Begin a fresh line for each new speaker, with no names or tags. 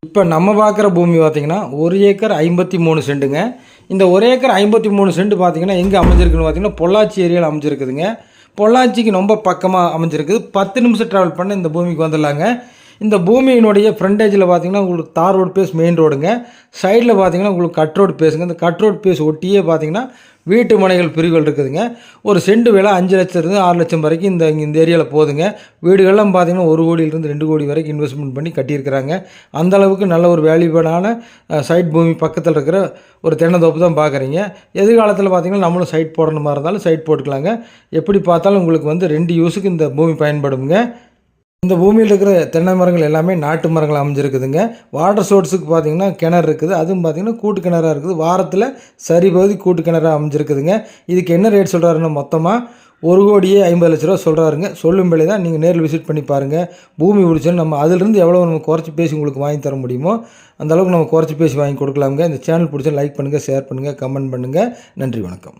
இப்போ நம்ம பார்க்குற பூமி பார்த்திங்கன்னா 1 ஏக்கர் 53 சென்ட்டுங்க. இந்த 1 ஏக்கர் 53 சென்ட் பார்த்திங்கன்னா எங்கே அமைஞ்சிருக்குன்னு பார்த்திங்கன்னா பொள்ளாச்சி ஏரியாவில் அமைஞ்சிருக்குதுங்க. பொள்ளாச்சிக்கு ரொம்ப பக்கமாக அமைஞ்சிருக்குது. 10 நிமிஷம் ட்ராவல் பண்ண இந்த பூமிக்கு வந்துடலாங்க. இந்த பூமியினுடைய ஃப்ரண்டேஜில் பார்த்திங்கன்னா உங்களுக்கு தார் ரோடு பேஸ் மெயின் ரோடுங்க. சைடில் பார்த்திங்கன்னா உங்களுக்கு கட் ரோடு பேஸுங்க. இந்த கட் ரோடு பேஸ் ஒட்டியே பார்த்திங்கன்னா வீட்டு மனைகள் பிரிவுகள் இருக்குதுங்க. ஒரு சென்ட் விலை 5 லட்சத்துலேருந்து 6 லட்சம் வரைக்கும் இந்த ஏரியாவில் போகுதுங்க. வீடுகள்லாம் பார்த்திங்கன்னா 1 கோடியிலிருந்து 2 கோடி வரைக்கும் இன்வெஸ்ட்மெண்ட் பண்ணி கட்டியிருக்கிறாங்க. அந்தளவுக்கு நல்ல ஒரு வேல்யூபலான சைட் பூமி பக்கத்தில் இருக்கிற ஒரு தென்னந்தோப்பு தான் பார்க்குறீங்க. எதிர்காலத்தில் பார்த்திங்கன்னா நம்மளும் சைட் போடுற மாதிரி இருந்தாலும் சைட் போட்டுக்கலாங்க. எப்படி பார்த்தாலும் உங்களுக்கு வந்து 2 யூஸுக்கு இந்த பூமி பயன்படுங்க. இந்த பூமியில் இருக்கிற தென்னை மரங்கள் எல்லாமே நாட்டு மரங்கள் அமைஞ்சிருக்குதுங்க. வாட்டர் சோர்ஸுக்கு பார்த்திங்கன்னா கிணறு இருக்குது. அதுவும் பார்த்திங்கன்னா கூட்டு கிணறாக இருக்குது. வாரத்தில் சரி பகுதி கூட்டு கிணறாக அமைஞ்சிருக்குதுங்க. இதுக்கு என்ன ரேட் சொல்கிறாருன்னா மொத்தமாக 1,50,00,000 ரூபா சொல்கிறாருங்க. சொல்லும் விலை தான். நீங்கள் நேரில் விசிட் பண்ணி பாருங்கள். பூமி பிடிச்சோன்னு நம்ம அதிலிருந்து எவ்வளோ நம்ம குறைச்சி பேசி உங்களுக்கு வாங்கி தர முடியுமோ அந்தளவுக்கு நம்ம குறைச்சி பேசி வாங்கி கொடுக்கலாமுங்க. இந்த சேனல் பிடிச்சா லைக் பண்ணுங்கள், ஷேர் பண்ணுங்கள், கமெண்ட் பண்ணுங்கள். நன்றி, வணக்கம்.